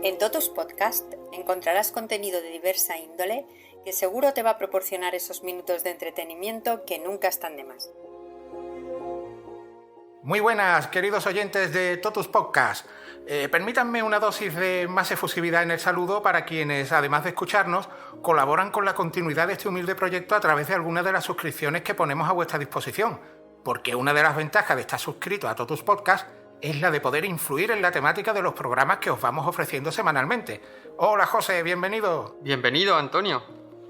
En Totus Podcast encontrarás contenido de diversa índole que seguro te va a proporcionar esos minutos de entretenimiento que nunca están de más. Muy buenas, queridos oyentes de Totus Podcast. Permítanme una dosis de más efusividad en el saludo para quienes, además de escucharnos, colaboran con la continuidad de este humilde proyecto a través de algunas de las suscripciones que ponemos a vuestra disposición, porque una de las ventajas de estar suscrito a Totus Podcast es la de poder influir en la temática de los programas que os vamos ofreciendo semanalmente. Hola José, bienvenido. Bienvenido, Antonio.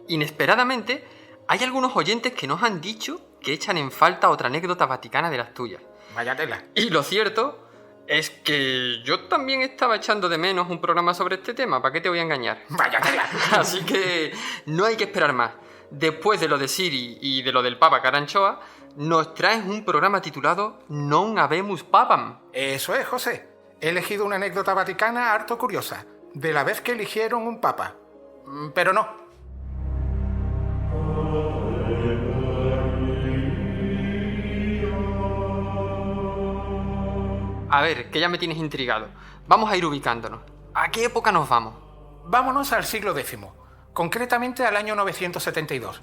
Inesperadamente, hay algunos oyentes que nos han dicho que echan en falta otra anécdota vaticana de las tuyas. Vaya tela. Y lo cierto es que yo también estaba echando de menos un programa sobre este tema, ¿para qué te voy a engañar? Vaya tela. Así que no hay que esperar más. Después de lo de Siri y de lo del Papa Caranchoa, nos traes un programa titulado Non Habemus Papam. Eso es, José. He elegido una anécdota vaticana harto curiosa, de la vez que eligieron un papa. Pero no. A ver, que ya me tienes intrigado. Vamos a ir ubicándonos. ¿A qué época nos vamos? Vámonos al siglo X, concretamente al año 972.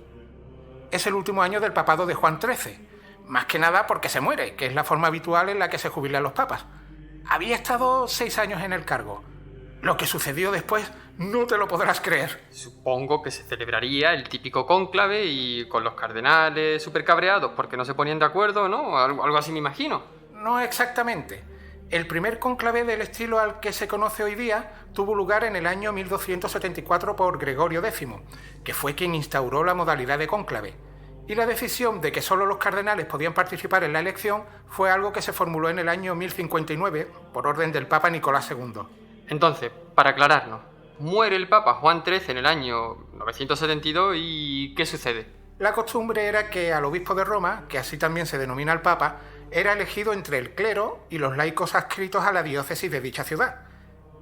Es el último año del papado de Juan XIII, más que nada porque se muere, que es la forma habitual en la que se jubilan los papas. Había estado 6 años en el cargo. Lo que sucedió después no te lo podrás creer. Supongo que se celebraría el típico cónclave y con los cardenales súper cabreados porque no se ponían de acuerdo, ¿no? Algo así me imagino. No exactamente. El primer cónclave del estilo al que se conoce hoy día tuvo lugar en el año 1274 por Gregorio X, que fue quien instauró la modalidad de cónclave. Y la decisión de que solo los cardenales podían participar en la elección fue algo que se formuló en el año 1059 por orden del Papa Nicolás II. Entonces, para aclararnos, muere el Papa Juan XIII en el año 972 y ¿qué sucede? La costumbre era que al obispo de Roma, que así también se denomina el Papa, era elegido entre el clero y los laicos adscritos a la diócesis de dicha ciudad.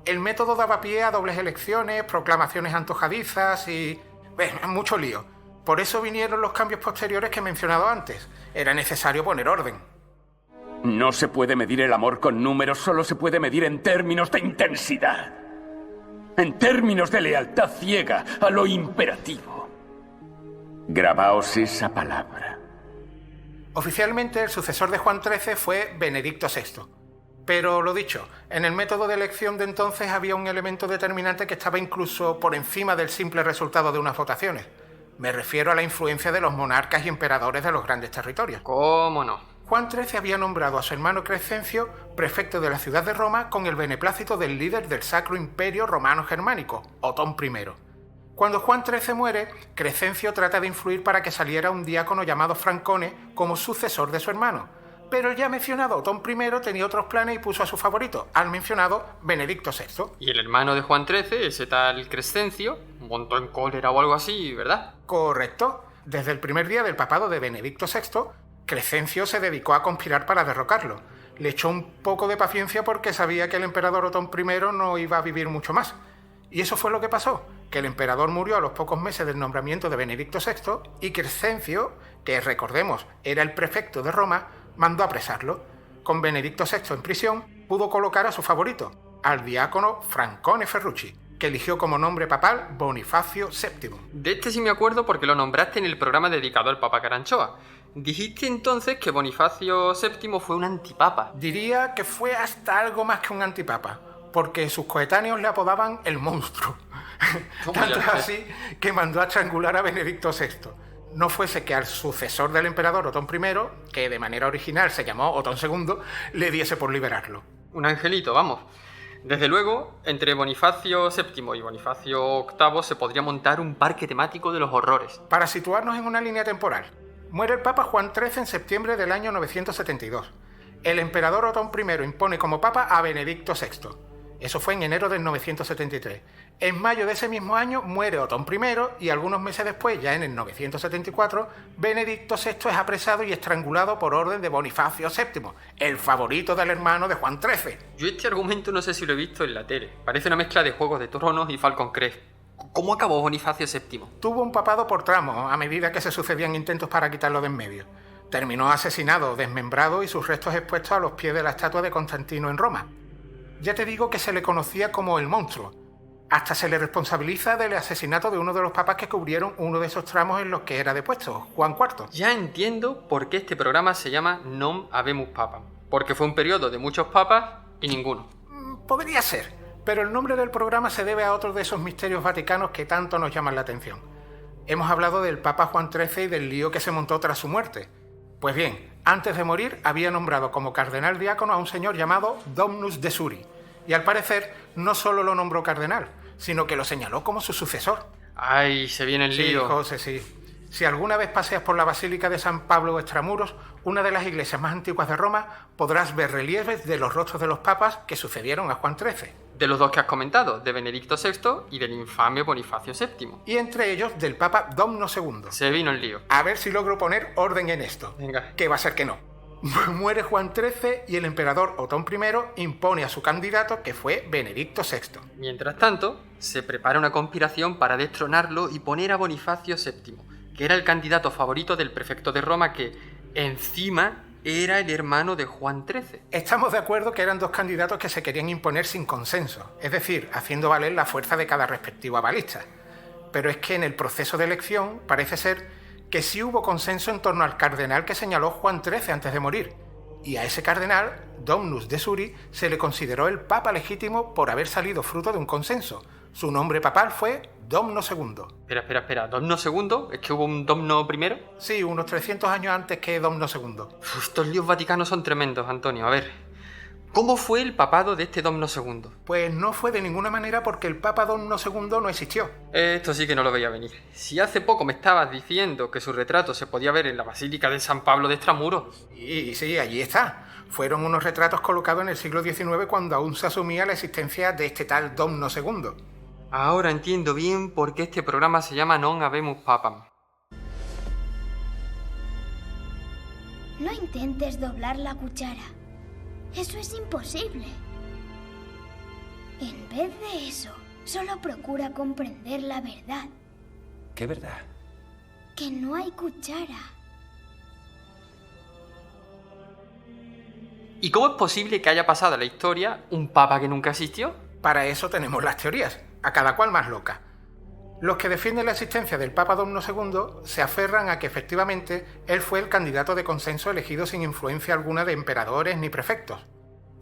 El método daba pie a dobles elecciones, proclamaciones antojadizas y... mucho lío. Por eso vinieron los cambios posteriores que he mencionado antes. Era necesario poner orden. No se puede medir el amor con números, solo se puede medir en términos de intensidad. En términos de lealtad ciega a lo imperativo. Grabaos esa palabra. Oficialmente, el sucesor de Juan XIII fue Benedicto VI. Pero lo dicho, en el método de elección de entonces había un elemento determinante que estaba incluso por encima del simple resultado de unas votaciones. Me refiero a la influencia de los monarcas y emperadores de los grandes territorios. ¿Cómo no? Juan XIII había nombrado a su hermano Crescencio prefecto de la ciudad de Roma con el beneplácito del líder del Sacro Imperio Romano Germánico, Otón I. Cuando Juan XIII muere, Crescencio trata de influir para que saliera un diácono llamado Francone como sucesor de su hermano. Pero el ya mencionado Otón I tenía otros planes y puso a su favorito, al mencionado Benedicto VI. Y el hermano de Juan XIII, ese tal Crescencio, montó en cólera o algo así, ¿verdad? Correcto. Desde el primer día del papado de Benedicto VI, Crescencio se dedicó a conspirar para derrocarlo. Le echó un poco de paciencia porque sabía que el emperador Otón I no iba a vivir mucho más. Y eso fue lo que pasó, que el emperador murió a los pocos meses del nombramiento de Benedicto VI y Crescencio, que recordemos era el prefecto de Roma, mandó apresarlo. Con Benedicto VI en prisión, pudo colocar a su favorito, al diácono Francone Ferrucci, que eligió como nombre papal Bonifacio VII. De este sí me acuerdo porque lo nombraste en el programa dedicado al Papa Caranchoa. Dijiste entonces que Bonifacio VII fue un antipapa. Diría que fue hasta algo más que un antipapa, porque sus coetáneos le apodaban el monstruo. Tanto es así que mandó a estrangular a Benedicto VI. No fuese que al sucesor del emperador Otón I, que de manera original se llamó Otón II, le diese por liberarlo. Un angelito, vamos. Desde luego, entre Bonifacio VII y Bonifacio VIII se podría montar un parque temático de los horrores. Para situarnos en una línea temporal, muere el Papa Juan XIII en septiembre del año 972. El emperador Otón I impone como papa a Benedicto VI. Eso fue en enero del 973. En mayo de ese mismo año muere Otón I y algunos meses después, ya en el 974, Benedicto VI es apresado y estrangulado por orden de Bonifacio VII, el favorito del hermano de Juan XIII. Yo este argumento no sé si lo he visto en la tele. Parece una mezcla de Juegos de Tronos y Falcon Crest. ¿Cómo acabó Bonifacio VII? Tuvo un papado por tramos a medida que se sucedían intentos para quitarlo de en medio. Terminó asesinado, desmembrado y sus restos expuestos a los pies de la estatua de Constantino en Roma. Ya te digo que se le conocía como el monstruo, Hasta se le responsabiliza del asesinato de uno de los papas que cubrieron uno de esos tramos en los que era depuesto, Juan IV. Ya entiendo por qué este programa se llama Non Habemus Papam, porque fue un periodo de muchos papas y ninguno. Podría ser, pero el nombre del programa se debe a otro de esos misterios vaticanos que tanto nos llaman la atención. Hemos hablado del Papa Juan XIII y del lío que se montó tras su muerte. Pues bien, antes de morir había nombrado como cardenal diácono a un señor llamado Domnus de Suri, y al parecer no solo lo nombró cardenal, sino que lo señaló como su sucesor. Ay, se viene el lío. Sí, José, sí. Si alguna vez paseas por la Basílica de San Pablo Extramuros, una de las iglesias más antiguas de Roma, podrás ver relieves de los rostros de los papas que sucedieron a Juan XIII. De los dos que has comentado, de Benedicto VI y del infame Bonifacio VII. Y entre ellos del Papa Domno II. Se vino el lío. A ver si logro poner orden en esto. Venga. Que va a ser que no. Muere Juan XIII y el emperador Otón I impone a su candidato, que fue Benedicto VI. Mientras tanto, se prepara una conspiración para destronarlo y poner a Bonifacio VII, que era el candidato favorito del prefecto de Roma que, encima, era el hermano de Juan XIII. Estamos de acuerdo que eran dos candidatos que se querían imponer sin consenso, es decir, haciendo valer la fuerza de cada respectivo avalista. Pero es que en el proceso de elección parece ser que sí hubo consenso en torno al cardenal que señaló Juan XIII antes de morir, y a ese cardenal, Domnus de Suri, se le consideró el papa legítimo por haber salido fruto de un consenso. Su nombre papal fue Domno II. Espera, ¿Domno II? ¿Es que hubo un Domno primero? Sí, unos 300 años antes que Domno II. Estos líos vaticanos son tremendos, Antonio. A ver, ¿cómo fue el papado de este Domno II? Pues no fue de ninguna manera porque el Papa Domno II no existió. Esto sí que no lo veía venir. Si hace poco me estabas diciendo que su retrato se podía ver en la Basílica de San Pablo de Extramuros. Y sí, allí está. Fueron unos retratos colocados en el siglo XIX cuando aún se asumía la existencia de este tal Domno II. Ahora entiendo bien por qué este programa se llama Non Habemus Papam. No intentes doblar la cuchara. Eso es imposible. En vez de eso, solo procura comprender la verdad. ¿Qué verdad? Que no hay cuchara. ¿Y cómo es posible que haya pasado a la historia un papa que nunca existió? Para eso tenemos las teorías, a cada cual más loca. Los que defienden la existencia del Papa Domno II se aferran a que efectivamente él fue el candidato de consenso elegido sin influencia alguna de emperadores ni prefectos.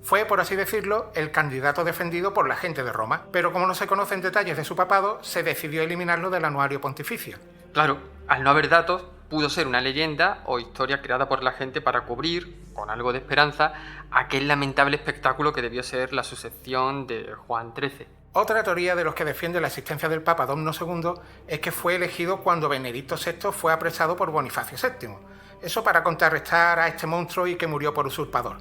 Fue, por así decirlo, el candidato defendido por la gente de Roma, pero como no se conocen detalles de su papado, se decidió eliminarlo del anuario pontificio. Claro, al no haber datos, pudo ser una leyenda o historia creada por la gente para cubrir, con algo de esperanza, aquel lamentable espectáculo que debió ser la sucesión de Juan XIII. Otra teoría de los que defienden la existencia del Papa Domno II es que fue elegido cuando Benedicto VI fue apresado por Bonifacio VII. Eso para contrarrestar a este monstruo y que murió por usurpador.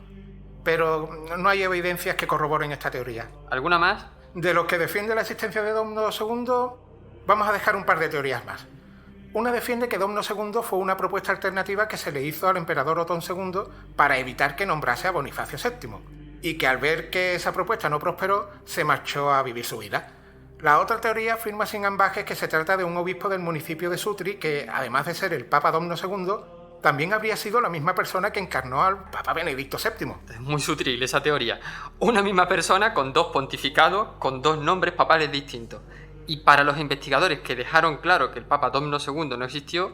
Pero no hay evidencias que corroboren esta teoría. ¿Alguna más? De los que defienden la existencia de Domno II, vamos a dejar un par de teorías más. Una defiende que Domno II fue una propuesta alternativa que se le hizo al emperador Otón II para evitar que nombrase a Bonifacio VII, y que al ver que esa propuesta no prosperó, se marchó a vivir su vida. La otra teoría afirma sin ambajes que se trata de un obispo del municipio de Sutri que, además de ser el Papa Domno II, también habría sido la misma persona que encarnó al Papa Benedicto VII. Es muy sutil esa teoría. Una misma persona con dos pontificados, con dos nombres papales distintos. Y para los investigadores que dejaron claro que el Papa Domno II no existió,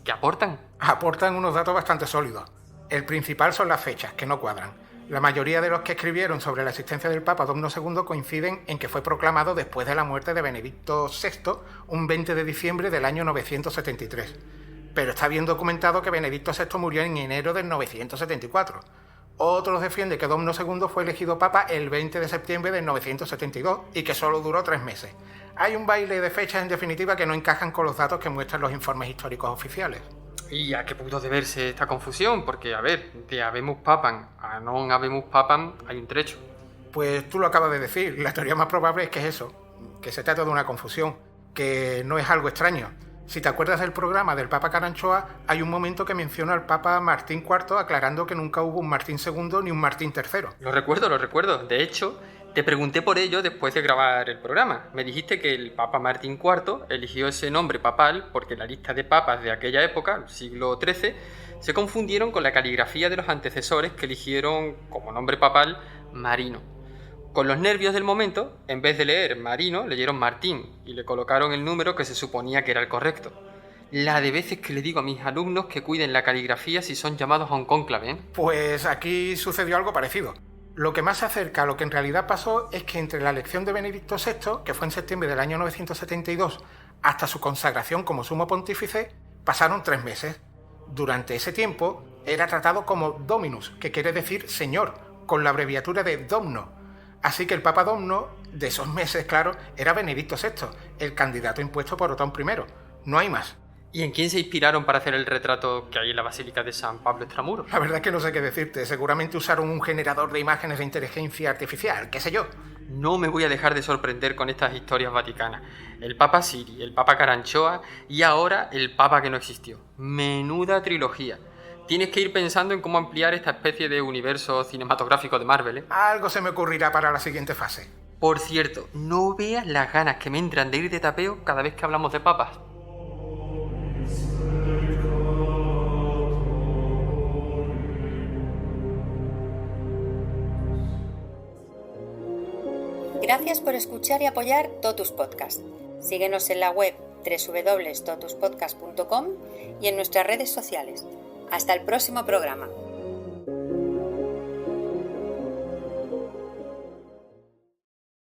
¿qué aportan? Aportan unos datos bastante sólidos. El principal son las fechas, que no cuadran. La mayoría de los que escribieron sobre la existencia del Papa Domno II coinciden en que fue proclamado después de la muerte de Benedicto VI, un 20 de diciembre del año 973. Pero está bien documentado que Benedicto VI murió en enero del 974. Otros defienden que Domno II fue elegido papa el 20 de septiembre del 972 y que solo duró 3 meses. Hay un baile de fechas en definitiva que no encajan con los datos que muestran los informes históricos oficiales. ¿Y a qué pudo deberse esta confusión? Porque, a ver, de Habemus Papam a Non Habemus Papam hay un trecho. Pues tú lo acabas de decir, la teoría más probable es que es eso, que se trata de una confusión, que no es algo extraño. Si te acuerdas del programa del Papa Caranchoa, hay un momento que menciona al Papa Martín IV aclarando que nunca hubo un Martín II ni un Martín III. Lo recuerdo. De hecho, te pregunté por ello después de grabar el programa. Me dijiste que el Papa Martín IV eligió ese nombre papal porque la lista de papas de aquella época, el siglo XIII, se confundieron con la caligrafía de los antecesores que eligieron como nombre papal Marino. Con los nervios del momento, en vez de leer Marino, leyeron Martín y le colocaron el número que se suponía que era el correcto. La de veces que le digo a mis alumnos que cuiden la caligrafía si son llamados a un cónclave, ¿eh? Pues aquí sucedió algo parecido. Lo que más se acerca a lo que en realidad pasó es que entre la elección de Benedicto VI, que fue en septiembre del año 972, hasta su consagración como sumo pontífice, pasaron 3 meses. Durante ese tiempo era tratado como Dominus, que quiere decir señor, con la abreviatura de Domno. Así que el Papa Domno, de esos meses, claro, era Benedicto VI, el candidato impuesto por Otón I. No hay más. ¿Y en quién se inspiraron para hacer el retrato que hay en la Basílica de San Pablo Extramuros? La verdad es que no sé qué decirte. Seguramente usaron un generador de imágenes de inteligencia artificial, qué sé yo. No me voy a dejar de sorprender con estas historias vaticanas. El Papa Siri, el Papa Caranchoa y ahora el Papa que no existió. Menuda trilogía. Tienes que ir pensando en cómo ampliar esta especie de universo cinematográfico de Marvel, ¿eh? Algo se me ocurrirá para la siguiente fase. Por cierto, no veas las ganas que me entran de ir de tapeo cada vez que hablamos de papas. Gracias por escuchar y apoyar Totus Podcast. Síguenos en la web www.totuspodcast.com y en nuestras redes sociales. Hasta el próximo programa.